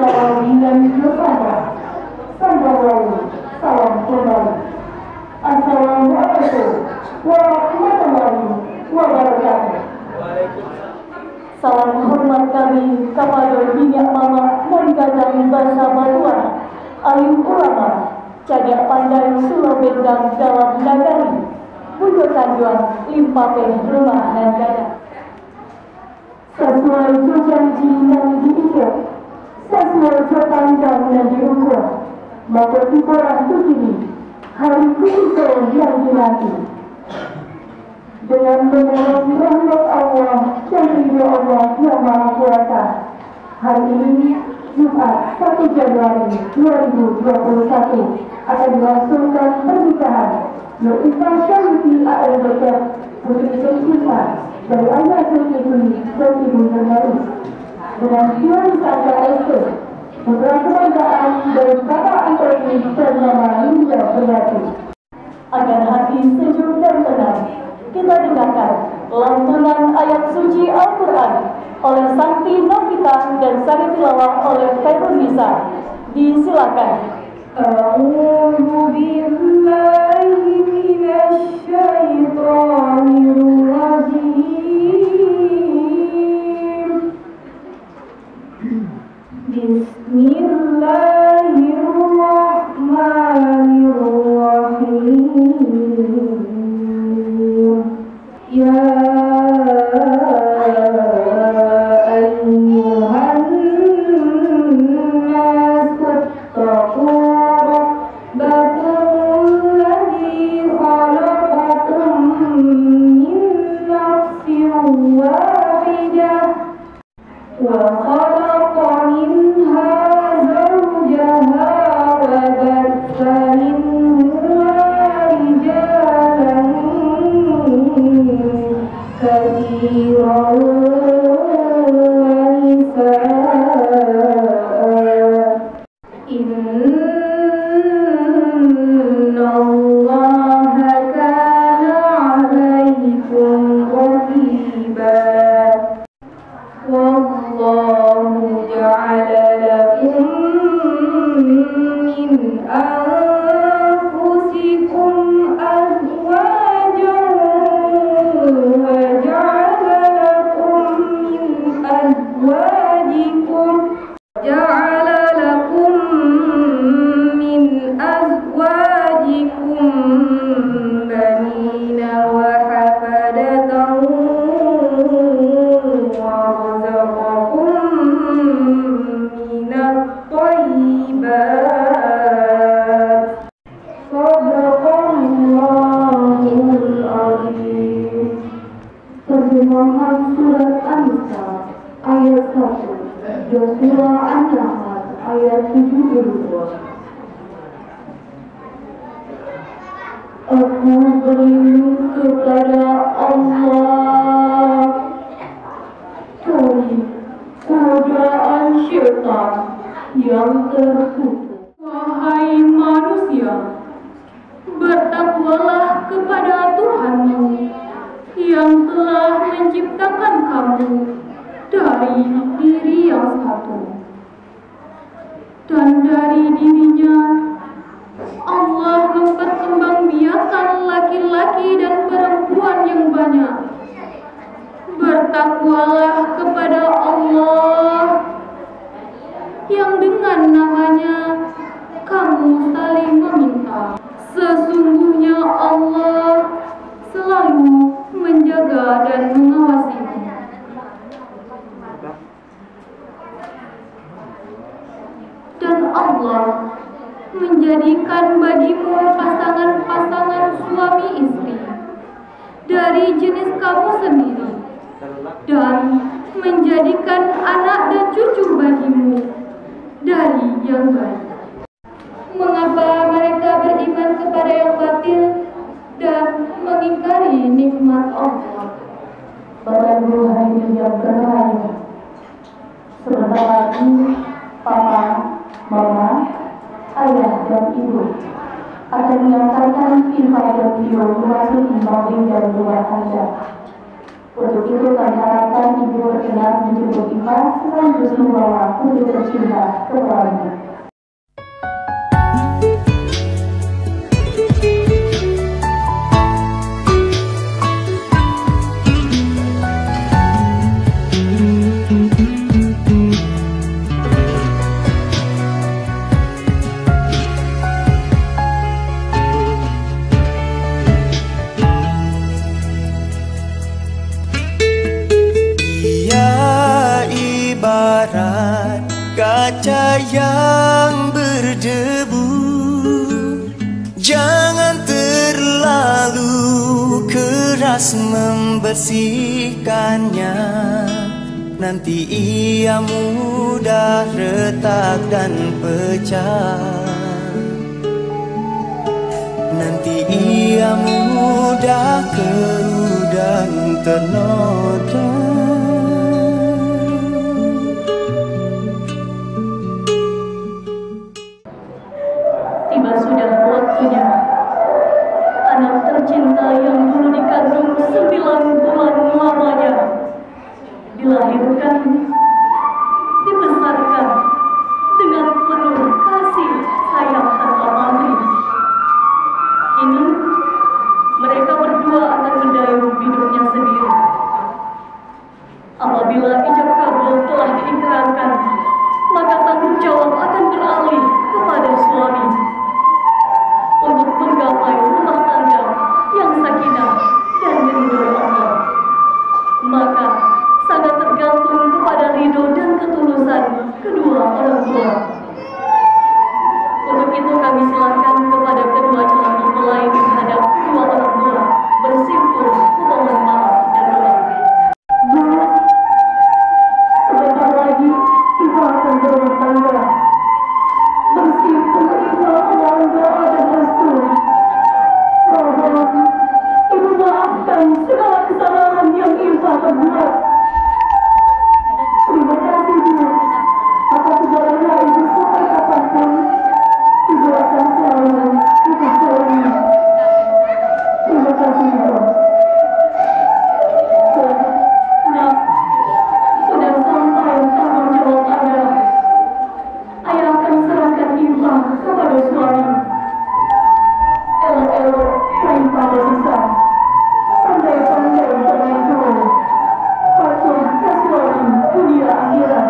Salam dan bersama Sambawali, salam kembali. Assalamualaikum warahmatullahi wabarakatuh. Salam hormat kami kepada minyak mama dan gadang bahasa Batuan, alim ulama, cadak pandai Sulawendang dalam nagari, bujo tanjuan limpah rumah dan gadang. Sesuai janji yang diikat, sesuai pertandang yang diukur, maka kita begini hari ketiga yang dinanti. Dengan memohon rahmat Allah dan ridho Allah yang Maha Kuasa, hari ini Jumat 1 Januari 2021 akan dilangsungkan pernikahan Nur Ifah Syarifah ALBK Putri tercinta dari Ayah Zulkifli dan Ibu Nurmawati dengan Tuan Saka ST putra kebanggaan dari Bapak Antoni dan Mama Linda Priati. Agar hati sejuk dan tenang, kita dengarkan lantunan ayat suci Al-Quran oleh Sakti Novita dan sari tilawah oleh Khairul Nisa. Disilakan. A'udzu billahi minasy syaithanir rajim. Bismillahirrahmanirrahim. Ya ayyuhan nas ittaqu rabbakum alladzi khalaqakum min nafsin wahidah wa khalaqa minha zawjaha wa batha minhuma rijalan katsiran wa nisaa'a. Innallaha kana 'alaikum raqiba. Wallahu ja'ala lakum min anfusikum azwajan wa ja'ala lakum min azwajikum banina wa hafadatan wa razaqakum minat thayyibat. Shadaqallahul azim. Terjemahan surat An-Nisa ayat 1 dan surah An-Nahl ayat 72. Aku berlindung kepada Allah dari godaan syaitan yang terkutuk. Wahai manusia, bertakwalah kepada Tuhanmu yang telah menciptakan kamu dari diri yang satu, dan dari dirinya Allah memperkembangbiakan laki-laki dan perempuan yang banyak. Bertakwalah kepada Allah yang dengan namanya kamu saling meminta. Sesungguhnya Allah selalu menjaga dan mengawasimu. Dan Allah menjadikan bagimu pasangan-pasangan suami istri dari jenis kamu sendiri, dan menjadikan anak dan cucu bagimu dari yang baik. Mengapa mereka beriman kepada yang batil dan mengingkari nikmat Allah? Bapak Ibu hadirin yang berbahagia, sebentar lagi Papa, Mama, Ayah dan Ibu akan mengantarkan invite beliau memasuki mobil dan rumah Anda. Untuk itu kami harapkan Ibu berkenan menjemput Imas sekaligus membawa untuk bercinta kembali. Kaca yang berdebu, jangan terlalu keras membersihkannya. Nanti ia mudah retak dan pecah. Nanti ia mudah keruh dan ternoda. Sudah waktunya anak tercinta yang dulu dikandung 9 bulan lamanya dilahirkan, dibesarkan dengan penuh kasih sayang tanpa pamrih. Kini mereka berdua akan mendayung hidupnya sendiri. Apabila ijab kabul telah diikrarkan, maka tanggung jawab akan beralih kepada suami untuk menggapai rumah tangga yang sakinah dan diridhoi Allah. Maka sangat tergantung kepada ridho dan ketulusan kedua orang tua. Untuk itu kami silakan kepada kedua calon mempelai terhadap kedua orang tua bersimpul memohon maaf dan doa. Sebentar lagi kita akan berumah tangga. Bersimpul ikhlas mohon doa dan restu. Mohon Ibu maafkan segala kesalahan yang Ibu perbuat. Terima kasih Bu atas segalanya Ibu sampai kapanpun Ibu akan selalu Ibu sayangi. Terima kasih Bu. Nak, sudah sampai tanggung jawab Anda. Ayah akan serahkan Ibu kepada suami. Elok-elok main pada sisa, pandai-pandai bermain. Patuh ke suami dunia akhirat.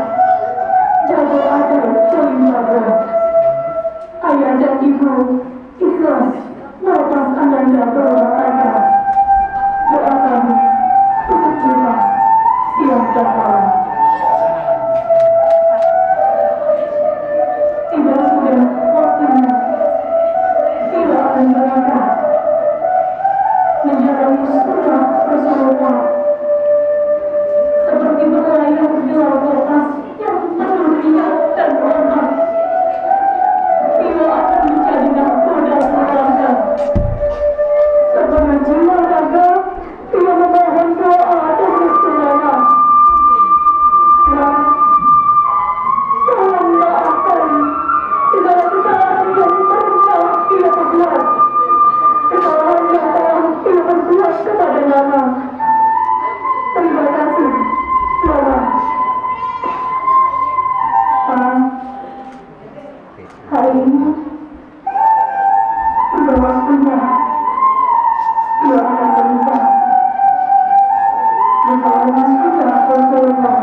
Jaga agar saling jaga. Ayah dan Ibu ikhlas melepas Ananda berumah tangga. Doakan untuk kita siang dan malam. Tidak sudah waktunya kita akan berangkat menjalani sunnah Rasulullah seperti berlayar di laut lepas yang penuh riak dan ombak. Kita akan menjadi nahkoda keluarga. Sebagai jiwa raga, kita memohon doa dan restunya. Nah, tolong maafkan segala kesalahan yang pernah kita perbuat, kesalahan yang telah kita perbuat kepada Nana. Terima kasih, Nana. Hari ini sudah waktunya dia akan menikah bersama kita Rasulullah.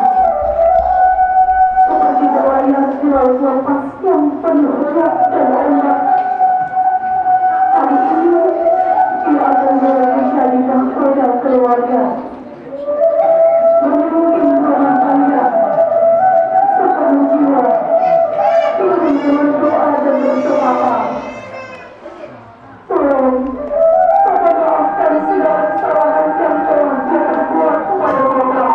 Seperti berlayar di laut lepas yang penuh riak dan ombak. Hari ini dia akan menjadi nahkoda keluarga, memimpin rumah tangga sepenuh jiwa. Ini berdoa dan berdoa. Tolong Papa maafkan segala kesalahan yang telah dia perbuat kepada Papa.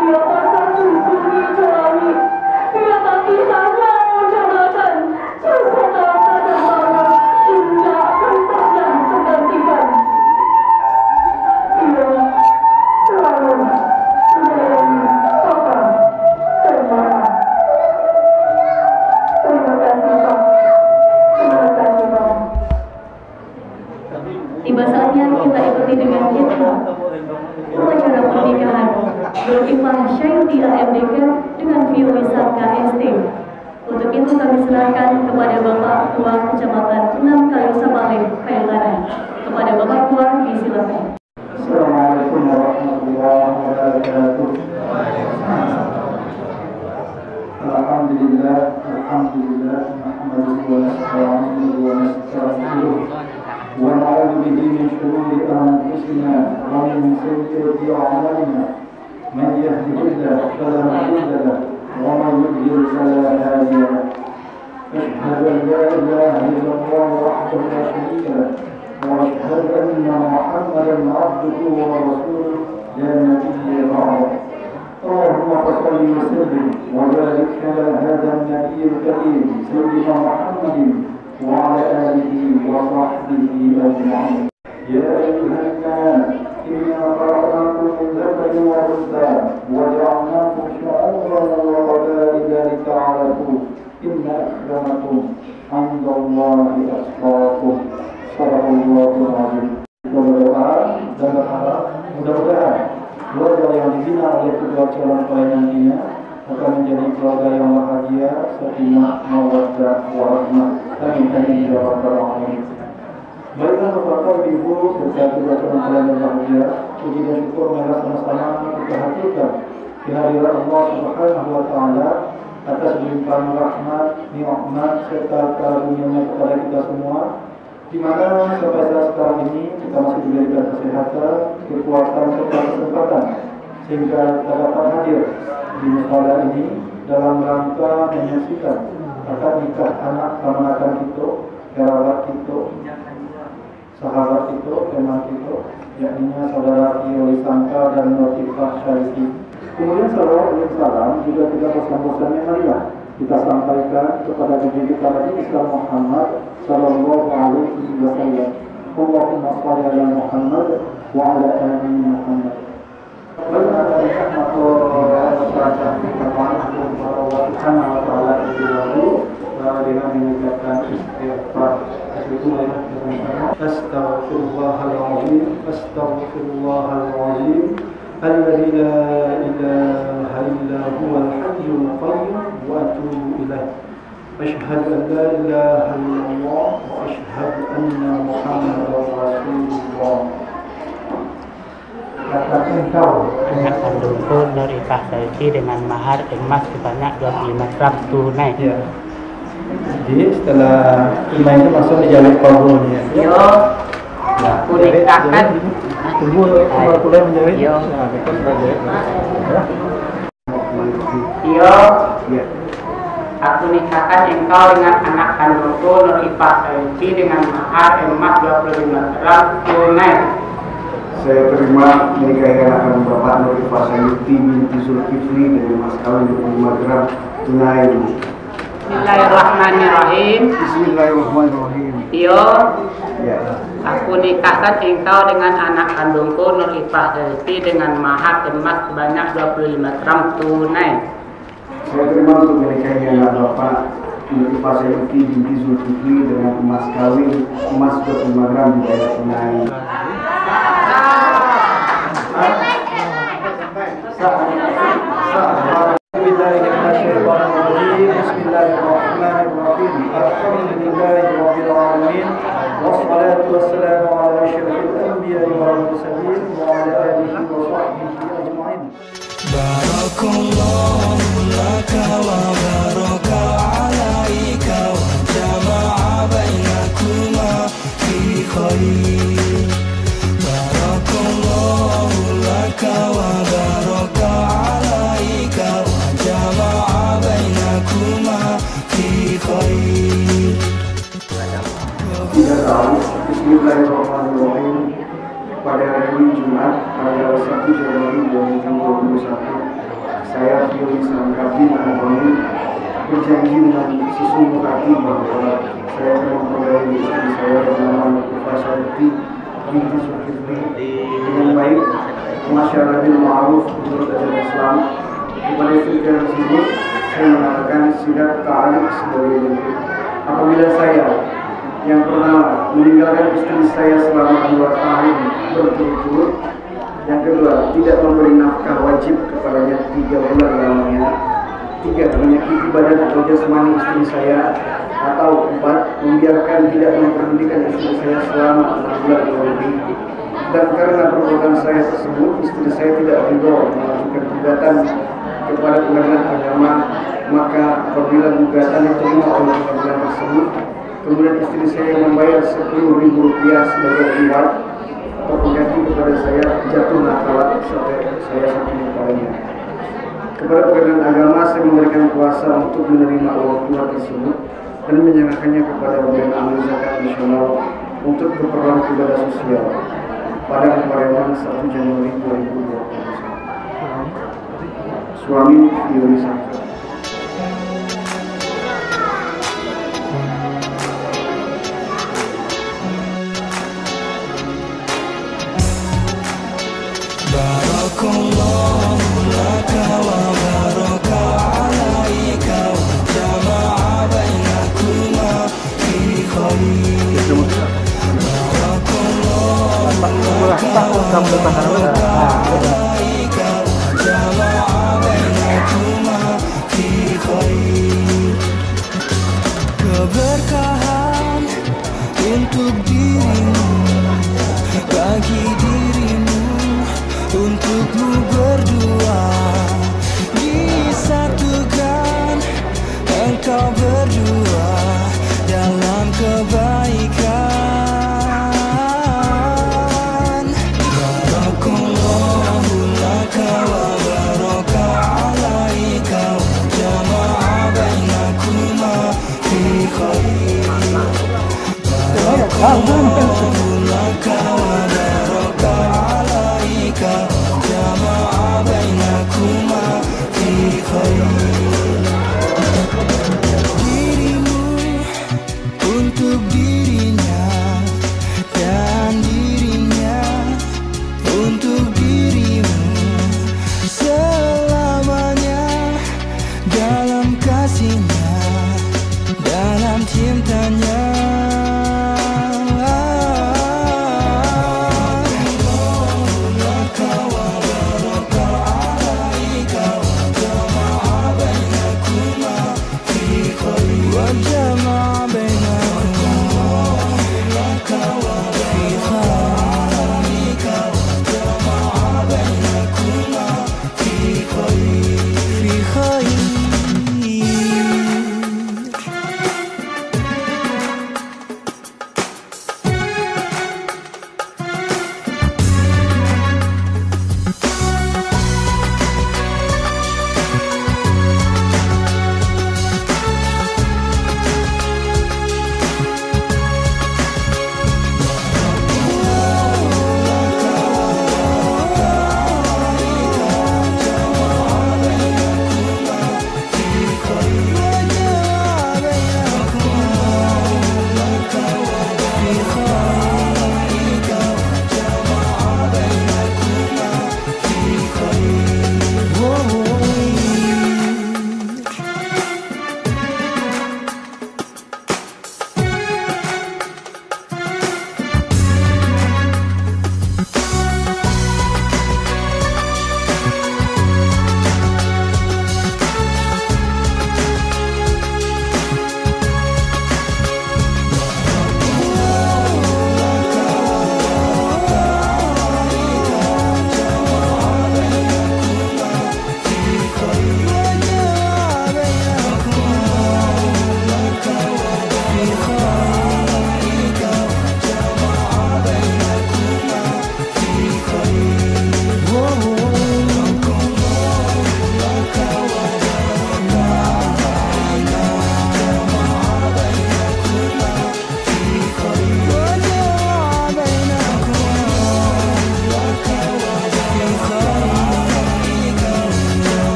Biarlah satu bumi jalani, biarlah kisahnya Jonathan sesuatu pada malam hingga akan pernah tergantikan. Dia selalu menyayangi Papa Nurifah Syaiti AMDK dengan Violisa KST. Untuk itu kami serahkan kepada Bapak Ketua Kecamatan 6 Kalisabale, Kayulara. Kepada Bapak Ketua, disilakan. Assalamualaikum warahmatullahi wabarakatuh. Alhamdulillah, nahmaduhu wa nasta'inuhu wa nastaghfiruh wa na'udzu bihi min shururi anfusina wa min sayyiati a'malina. Man yahdihillahu fala mudilla lahu wa man yudlil fala hadiya lahu. Asyhadu an la ilaha illallah wahdahu la syarika lahu wa asyhadu anna Muhammadan 'abduhu wa rasuluh la nabiyya ba'dahu. اللهم صل وسلم وبارك على هذا النبي الكريم سيدنا محمد وعلى آله وصحبه أجمعين. يا أيها الناس إنا خلقناكم من ذكر وأنثى وجعلناكم شعوبا وقبائل لتعارفوا إن أكرمكم عند الله أتقاكم. صدق الله العظيم. Berdoa dan berharap mudah-mudahan keluarga yang dibina oleh kedua calon mempelai nantinya akan menjadi keluarga yang bahagia, sakinah, mawaddah, warahmah. Amin amin ya rabbal alamin. Baiklah Bapak Ibu serta kedua calon mempelai yang bahagia, puji dan syukur marilah sama-sama kita haturkan kehadiran Allah Subhanahu wa taala atas limpahan rahmat, nikmat serta karunia-Nya kepada kita semua, di mana sampai saat sekarang ini kita masih diberikan kesehatan, kekuatan serta kesempatan sehingga kita dapat hadir di musala ini dalam rangka menyaksikan akad nikah anak keponakan kita, kerabat kita, sahabat kita, teman kita, yakni saudara Violisa Sangka dan Nurifah Syaiti. Kemudian salawat dan salam juga tidak bosan-bosannya marilah kita sampaikan kepada Nabi kita Nabi Islam Muhammad sallallahu alaihi wasallam. Allahumma shalli ala Muhammad wa ala ali Muhammad. Dengan mengucapkan istighfar, astaghfirullahaladzim, astaghfirullahaladzim, alladzi la ilaha illa huwal hayyul qayyum wa atubu ilaih. Asyhadu an la ilaha illallah wa asyhadu anna Muhammadar Rasulullah. Anak kandungku Nurifah Syaiti dengan mahar emas sebanyak 25 gram tunai. Ya. Jadi setelah tunai itu masuk di jalur kabulnya. Yo. Ya, Aku nikahkan. Tunggu kuliah menjadi. Yo. Nah, itu saja. Yo. Ya. Aku nikahkan engkau dengan anak kandungku Nurifah Syaiti dengan mahar emas 25 gram tunai. Saya terima menikahi anak kandung Bapak Nurifah Syaiti binti Zulkifli dengan mas kawin 25 gram tunai. Bismillahirrahmanirrahim. Bismillahirrahmanirrahim. Yo. Ya. Aku nikahkan engkau dengan anak kandungku Nurifah Syaiti dengan mahar emas sebanyak 25 gram tunai. Saya terima untuk menikahi anak Bapak Nurifah Syaiti binti Zulkifli dengan emas kawin emas 25 gram dibayar tunai. Bismillahirrahmanirrahim. Alhamdulillahirabbil alamin. Wassalatu wassalamu ala asyrafil anbiya'i wal mursalin wa ala alihi wa sahbihi ajma'in. Barakallahu laka wa baraka alaika wa jama'a bainakuma fi khair. Barakallahu laka wa baraka alaika wa jama'a bainakuma fi khair. Kita tahu Bismillahirrahmanirrahim. Pada hari Jumat tanggal 1 Januari 2021, saya Violisa Sangka berjanji dengan sesungguh hati bahwa saya akan mempelai istri saya bernama Nurifah Syaiti binti Zulkifli dengan baik, masyarakat ma'ruf menurut ajaran Islam. Kepada istri tersebut saya mengatakan sidat ta'aluk sebagai berikut. Apabila saya yang pernah meninggalkan istri saya selama 2 tahun berturut-turut Yang kedua, tidak memberi nafkah wajib kepadanya 3 bulan lamanya. 3, menyakiti badan atau jasmani istri saya. Atau 4, membiarkan tidak memperhentikan istri saya selama 6 bulan lebih. Dan karena perbuatan saya tersebut, istri saya tidak ridho mengajukan gugatan kepada pengadilan agama, maka apabila gugatan diterima oleh pengadilan tersebut, kemudian istri saya membayar Rp10.000 sebagai iuran atau pengganti kepada saya, jatuhlah talak sampai saya sakit padanya. Kepada pengadilan agama saya memberikan kuasa untuk menerima uang tua tersebut dan menyerahkannya kepada Badan Amal Zakat Nasional untuk keperluan ibadah sosial pada Palembang 1 Januari 2021. Suami Yuri Sangka. Barakallahu laka wa baraka alaika wa jama'a bainakuma fi khair. Barakallahu laka wa baraka alaika wa jama'a bainakuma fi khair. Keberkahan untuk dirimu, bagi dirimu, untukmu berdua, disatukan engkau berdua dalam kebaikan. Barakallahu laka wa baraka alaika wa jama'a bainakuma fi khair. Barakallahu laka wa baraka alaika wa jama'a bainakuma fi khair. Dirimu untuk dirinya dan dirinya untuk dirimu, selamanya dalam kasihnya, dalam cintanya.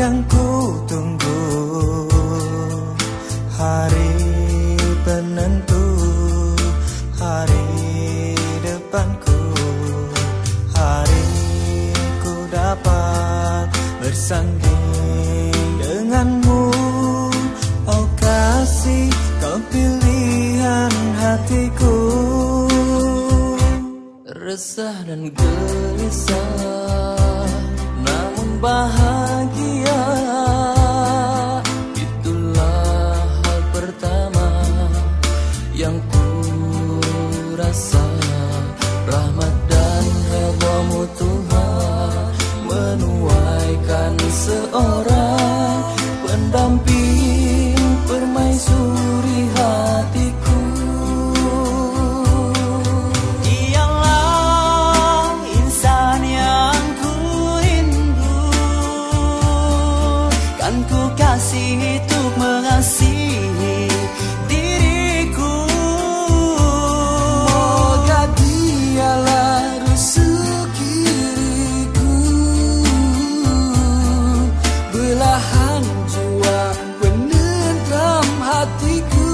yang ku tunggu, hari penentu, hari depanku, hari bersanding denganmu. Oh kasih, kau pilihan hatiku. Resah dan gelisah, namun bahagia. Itulah hal pertama yang ku rasa. Rahmat dan redha-Mu Tuhan menuaikan seorang pendamping permaisuri hatiku. Dialah insan yang ku rindu, kan ku kasih untuk mengasihi diriku. Moga dialah rezekiku, belahan jiwa penentram hatiku.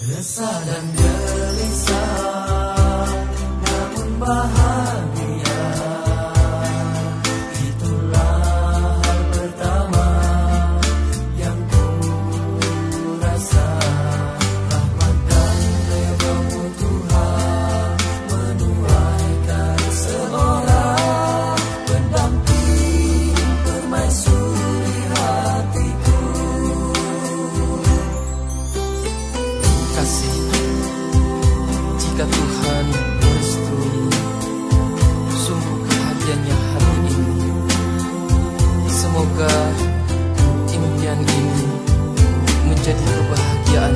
Resah dan gelisah, namun bahagia. Itulah hal pertama yang ku rasa. Rahmat dan redha-Mu Tuhan menuaikan seorang pendamping permaisuri hatiku. Kasih, jika Tuhan merestui, sungguh bahagianya hari ini. Semoga impian ini menjadi kebahagiaan